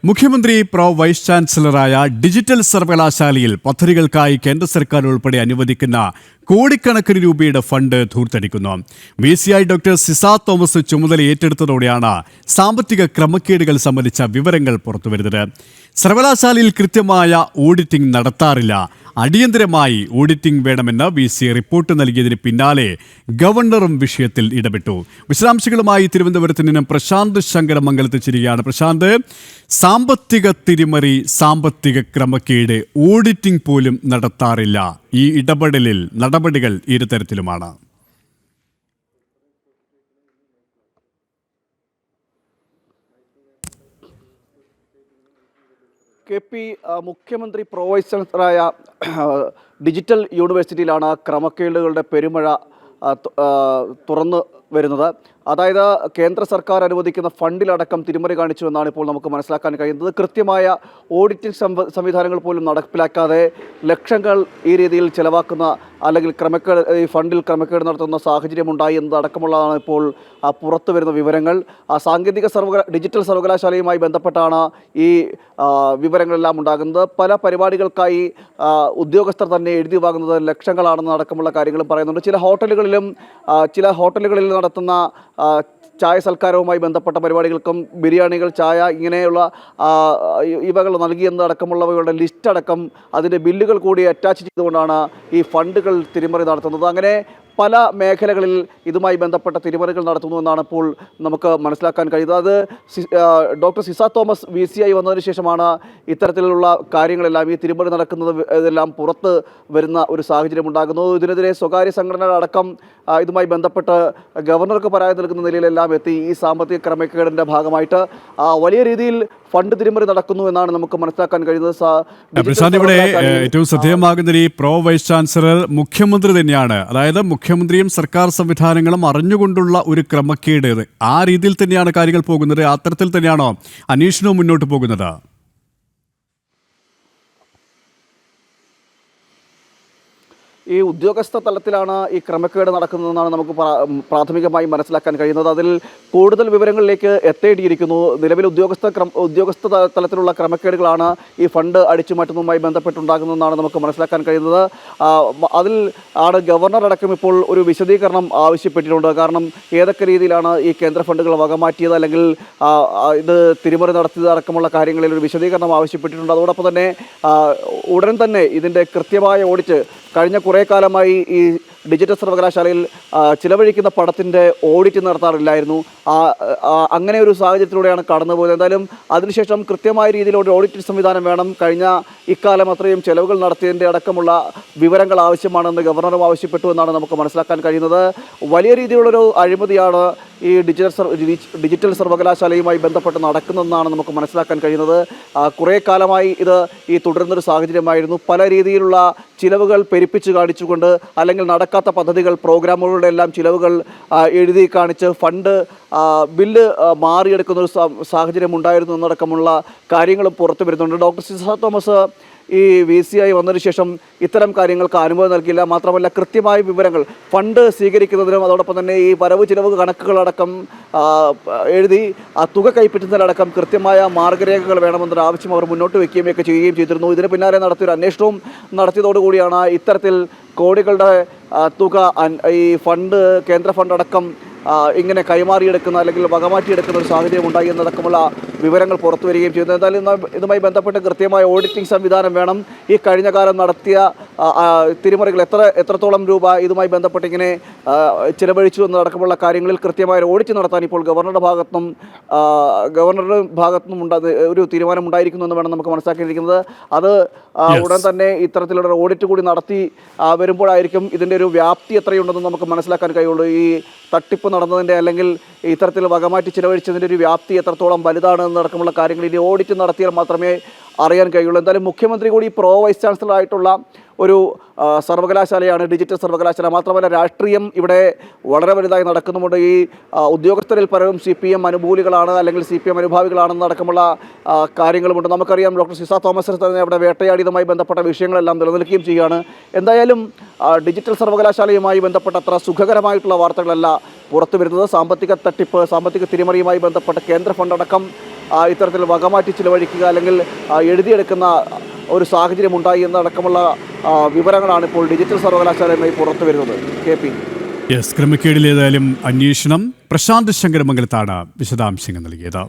മുഖ്യമന്ത്രി pro vice ചാൻസലറായ digital സർവകലാശാലയിൽ പദ്ധതികൾക്കായി കേന്ദ്ര സർക്കാർ ഉൾപ്പെടെ അനുവദിക്കുന്ന കോടിക്കണക്കിന് രൂപയുടെ ഫണ്ട് ധൂർത്തടിക്കുന്നു. VCI ഡോക്ടർ സിസ തോമസ് ചുമതല ഏറ്റെടുത്തതോടെയാണ് സാമ്പത്തിക ക്രമക്കേടുകൾ സംബന്ധിച്ച വിവരങ്ങൾ പുറത്തുവരുന്നത്. സർവകലാശാലയിൽ കൃത്യമായ ഓഡിറ്റിംഗ് നടത്താറില്ല. അടിയന്തരമായി ഓഡിറ്റിംഗ് വേണമെന്ന് VC റിപ്പോർട്ട് നൽകിയതിന് പിന്നാലെ ഗവർണറും വിഷയത്തിൽ ഇടപെട്ടു. വിശദാംശങ്ങളുമായി തിരുവനന്തപുരത്ത് നിന്നും പ്രശാന്ത് ശങ്കരമംഗലത്ത് ചേരുകയാണ്. പ്രശാന്ത്, സാമ്പത്തിക തിരിമറി, സാമ്പത്തിക ക്രമക്കേട്, ഓഡിറ്റിംഗ് പോലും നടത്താറില്ല. ഈ ഇടപെടലിൽ നടപടികൾ ഇരുതരത്തിലുമാണ്. മുഖ്യമന്ത്രി പ്രോ വൈസ് ചാൻസലറായ ഡിജിറ്റൽ യൂണിവേഴ്സിറ്റിയിലാണ് ക്രമക്കേടുകളുടെ പെരുമഴ തുറന്നു വരുന്നത്. അതായത് കേന്ദ്ര സർക്കാർ അനുവദിക്കുന്ന ഫണ്ടിലടക്കം തിരിമറി കാണിച്ചുവെന്നാണ് ഇപ്പോൾ നമുക്ക് മനസ്സിലാക്കാൻ കഴിയുന്നത്. കൃത്യമായ ഓഡിറ്റിംഗ് സംവിധാനങ്ങൾ പോലും നടപ്പിലാക്കാതെ ലക്ഷങ്ങൾ ഈ രീതിയിൽ ചെലവാക്കുന്ന അല്ലെങ്കിൽ ഈ ഫണ്ടിൽ ക്രമക്കേട് നടത്തുന്ന സാഹചര്യം ഉണ്ടായി എന്നതടക്കമുള്ളതാണ് ഇപ്പോൾ പുറത്തു വരുന്ന വിവരങ്ങൾ. ഡിജിറ്റൽ സർവകലാശാലയുമായി ബന്ധപ്പെട്ടാണ് ഈ വിവരങ്ങളെല്ലാം ഉണ്ടാകുന്നത്. പല പരിപാടികൾക്കായി ഉദ്യോഗസ്ഥർ തന്നെ എഴുതി വാങ്ങുന്നത് ലക്ഷങ്ങളാണെന്ന് അടക്കമുള്ള കാര്യങ്ങളും പറയുന്നുണ്ട്. ചില ഹോട്ടലുകളിൽ നടത്തുന്ന ചായ സൽക്കാരവുമായി ബന്ധപ്പെട്ട പരിപാടികൾക്കും ബിരിയാണികൾ, ചായ ഇങ്ങനെയുള്ള ഇവകൾ നൽകിയെന്നടക്കമുള്ളവയുടെ ലിസ്റ്റ് അടക്കം അതിൻ്റെ ബില്ലുകൾ കൂടി അറ്റാച്ച് ചെയ്തുകൊണ്ടാണ് ഈ ഫണ്ടുകൾ തിരിമറി നടത്തുന്നത്. അങ്ങനെ പല മേഖലകളിൽ ഇതുമായി ബന്ധപ്പെട്ട തിരിമറികൾ നടത്തുന്നുവെന്നാണ് ഇപ്പോൾ നമുക്ക് മനസ്സിലാക്കാൻ കഴിയുന്നത്. അത് ഡോക്ടർ സിസ തോമസ് VCI വന്നതിന് ശേഷമാണ് ഇത്തരത്തിലുള്ള കാര്യങ്ങളെല്ലാം, ഈ തിരിമറി നടക്കുന്നത് ഇതെല്ലാം പുറത്ത് വരുന്ന ഒരു സാഹചര്യം ഉണ്ടാകുന്നു. ഇതിനെതിരെ സ്വകാര്യ സംഘടനകൾ അടക്കം ഇതുമായി ബന്ധപ്പെട്ട് ഗവർണർക്ക് പരാതി നൽകുന്ന നിലയിലെല്ലാം എത്തി. ഈ സാമ്പത്തിക ക്രമക്കേടിൻ്റെ ഭാഗമായിട്ട് വലിയ രീതിയിൽ ഫണ്ട് തിരിമറി നടക്കുന്നു എന്നാണ് നമുക്ക് മനസ്സിലാക്കാൻ കഴിയുന്നത്. ഇവിടെ ഏറ്റവും ശ്രദ്ധേയമാകുന്ന ഈ പ്രോ വൈസ് ചാൻസലർ മുഖ്യമന്ത്രി തന്നെയാണ്. അതായത് മുഖ്യമന്ത്രിയും സർക്കാർ സംവിധാനങ്ങളും അറിഞ്ഞുകൊണ്ടുള്ള ഒരു ക്രമക്കേട്, ആ രീതിയിൽ തന്നെയാണ് കാര്യങ്ങൾ പോകുന്നത്. അത്തരത്തിൽ തന്നെയാണോ അന്വേഷണവും മുന്നോട്ട് പോകുന്നത്? ഈ ഉദ്യോഗസ്ഥ തലത്തിലാണ് ഈ ക്രമക്കേട് നടക്കുന്നതെന്നാണ് നമുക്ക് പ്രാഥമികമായി മനസ്സിലാക്കാൻ കഴിയുന്നത്. അതിൽ കൂടുതൽ വിവരങ്ങളിലേക്ക് എത്തേണ്ടിയിരിക്കുന്നു. നിലവിൽ ഉദ്യോഗസ്ഥ തലത്തിലുള്ള ക്രമക്കേടുകളാണ് ഈ ഫണ്ട് അടിച്ചുമാറ്റുന്നതുമായി ബന്ധപ്പെട്ടുണ്ടാകുന്നതെന്നാണ് നമുക്ക് മനസ്സിലാക്കാൻ കഴിയുന്നത്. അതിൽ ആണ് ഗവർണർ അടക്കം ഇപ്പോൾ ഒരു വിശദീകരണം ആവശ്യപ്പെട്ടിട്ടുണ്ട്. കാരണം ഏതൊക്കെ രീതിയിലാണ് ഈ കേന്ദ്ര ഫണ്ടുകൾ വകമാറ്റിയത്, അല്ലെങ്കിൽ ഇത് തിരിമറി നടത്തിയത് അടക്കമുള്ള കാര്യങ്ങളിൽ ഒരു വിശദീകരണം ആവശ്യപ്പെട്ടിട്ടുണ്ട്. അതോടൊപ്പം തന്നെ ഉടൻ തന്നെ ഇതിൻ്റെ കൃത്യമായ ഓഡിറ്റ്, കഴിഞ്ഞ കുറേ കാലമായി ഈ ഡിജിറ്റൽ സർവകലാശാലയിൽ ചിലവഴിക്കുന്ന പണത്തിൻ്റെ ഓഡിറ്റ് നടത്താറില്ലായിരുന്നു. അങ്ങനെ ഒരു സാഹചര്യത്തിലൂടെയാണ് കടന്നുപോയത്. എന്തായാലും അതിനുശേഷം കൃത്യമായ രീതിയിലുള്ള ഓഡിറ്റ് സംവിധാനം വേണം. കഴിഞ്ഞ ഇക്കാലം അത്രയും ചെലവുകൾ നടത്തിയതിൻ്റെ അടക്കമുള്ള വിവരങ്ങൾ ആവശ്യമാണെന്ന് ഗവർണറും ആവശ്യപ്പെട്ടു എന്നാണ് നമുക്ക് മനസ്സിലാക്കാൻ കഴിയുന്നത്. വലിയ രീതിയിലുള്ളൊരു അഴിമതിയാണ് ഈ ഡിജിറ്റൽ സർവകലാശാലയുമായി ബന്ധപ്പെട്ട് നടക്കുന്നതെന്നാണ് നമുക്ക് മനസ്സിലാക്കാൻ കഴിയുന്നത്. കുറേ കാലമായി ഈ തുടരുന്നൊരു സാഹചര്യമായിരുന്നു. പല രീതിയിലുള്ള ചിലവുകൾ പെരുപ്പിച്ച് കാണിച്ചുകൊണ്ട്, അല്ലെങ്കിൽ നടക്കാത്ത പദ്ധതികൾ, പ്രോഗ്രാമുകളുടെ എല്ലാം ചിലവുകൾ എഴുതി കാണിച്ച് ഫണ്ട് ബില്ല് മാറിയെടുക്കുന്ന ഒരു സാഹചര്യം ഉണ്ടായിരുന്നു എന്നടക്കമുള്ള കാര്യങ്ങളും പുറത്തു വരുന്നുണ്ട്. ഡോക്ടർ സിസ തോമസ് ഈ VCI വന്നതിന് ശേഷം ഇത്തരം കാര്യങ്ങൾക്ക് അനുമതി നൽകില്ല. മാത്രമല്ല കൃത്യമായ വിവരങ്ങൾ ഫണ്ട് സ്വീകരിക്കുന്നതിനും അതോടൊപ്പം തന്നെ ഈ വരവ് ചിലവ് കണക്കുകളടക്കം എഴുതി തുക കൈപ്പറ്റുന്നതിലടക്കം കൃത്യമായ മാർഗ്ഗരേഖകൾ വേണമെന്നൊരു ആവശ്യം അവർ മുന്നോട്ട് വയ്ക്കുകയൊക്കെ ചെയ്യുകയും ചെയ്തിരുന്നു. ഇതിന് പിന്നാലെ നടത്തിയൊരു അന്വേഷണവും നടത്തിയതോടുകൂടിയാണ് ഇത്തരത്തിൽ കോടികളുടെ തുക ഈ ഫണ്ട്, കേന്ദ്ര ഫണ്ട് അടക്കം ഇങ്ങനെ കൈമാറിയെടുക്കുന്ന അല്ലെങ്കിൽ വകമാറ്റിയെടുക്കുന്ന ഒരു സാഹചര്യം ഉണ്ടായി എന്നടക്കമുള്ള വിവരങ്ങൾ പുറത്തു വരികയും ചെയ്യുന്നു. എന്തായാലും ഇതുമായി ബന്ധപ്പെട്ട് കൃത്യമായ ഓഡിറ്റിംഗ് സംവിധാനം വേണം. ഈ കഴിഞ്ഞ കാലം നടത്തിയ തിരിമറികൾ എത്രത്തോളം രൂപ ഇതുമായി ബന്ധപ്പെട്ട് ഇങ്ങനെ ചിലവഴിച്ചു എന്നടക്കമുള്ള കാര്യങ്ങളിൽ കൃത്യമായ ഓഡിറ്റ് നടത്താൻ ഇപ്പോൾ ഗവർണറുടെ ഭാഗത്തുനിന്നും ഒരു തീരുമാനം ഉണ്ടായിരിക്കുന്നു എന്ന് വേണം നമുക്ക് മനസ്സിലാക്കിയിരിക്കുന്നത്. അത് ഉടൻ തന്നെ ഇത്തരത്തിലുള്ള ഓഡിറ്റ് കൂടി നടത്തി വരുമ്പോഴായിരിക്കും ഇതിൻ്റെ ഒരു വ്യാപ്തി എത്രയുണ്ടെന്ന് നമുക്ക് മനസ്സിലാക്കാൻ കഴിയുള്ളൂ. ഈ തട്ടിപ്പ് നടന്നതിൻ്റെ അല്ലെങ്കിൽ ഇത്തരത്തിൽ വകമാറ്റി ചിലവഴിച്ചതിൻ്റെ ഒരു വ്യാപ്തി എത്രത്തോളം വലുതാണ് എന്നടക്കമുള്ള കാര്യങ്ങൾ ഇനി ഓഡിറ്റ് നടത്തിയാൽ മാത്രമേ അറിയാൻ കഴിയുള്ളൂ. എന്തായാലും മുഖ്യമന്ത്രി കൂടി പ്രോ വൈസ് ചാൻസലർ ആയിട്ടുള്ള ഒരു സർവകലാശാലയാണ് ഡിജിറ്റൽ സർവകലാശാല. മാത്രമല്ല രാഷ്ട്രീയം ഇവിടെ വളരെ വലുതായി നടക്കുന്നുമുണ്ട്. ഈ ഉദ്യോഗസ്ഥരിൽ പലരും CPM അനുകൂലികളാണ്, അല്ലെങ്കിൽ CPM അനുഭാവികളാണെന്ന് അടക്കമുള്ള കാര്യങ്ങളുമുണ്ട്. നമുക്കറിയാം ഡോക്ടർ സിസ തോമസിനെ തന്നെ അവിടെ വേട്ടയാടിയതുമായി ബന്ധപ്പെട്ട വിഷയങ്ങളെല്ലാം നിലനിൽക്കുകയും ചെയ്യുകയാണ്. എന്തായാലും ഡിജിറ്റൽ സർവകലാശാലയുമായി ബന്ധപ്പെട്ട അത്ര സുഖകരമായിട്ടുള്ള വാർത്തകളല്ല പുറത്തു വരുന്നത്. സാമ്പത്തിക തട്ടിപ്പ്, സാമ്പത്തിക തിരിമറിയുമായി ബന്ധപ്പെട്ട കേന്ദ്ര ഫണ്ടടക്കം ഇത്തരത്തിൽ വകമാറ്റി ചിലവഴിക്കുക അല്ലെങ്കിൽ എഴുതിയെടുക്കുന്ന ഒരു സാഹചര്യം ഉണ്ടായി എന്നടക്കമുള്ള വിവരങ്ങളാണ് ഇപ്പോൾ ഡിജിറ്റൽ സർവകലാശാലയുമായി പുറത്തു വരുന്നത്. KP ക്രമക്കേടിലേതായാലും അന്വേഷണം. പ്രശാന്ത് ശങ്കരമംഗലത്താണ് വിശദാംശങ്ങൾ നൽകിയത്.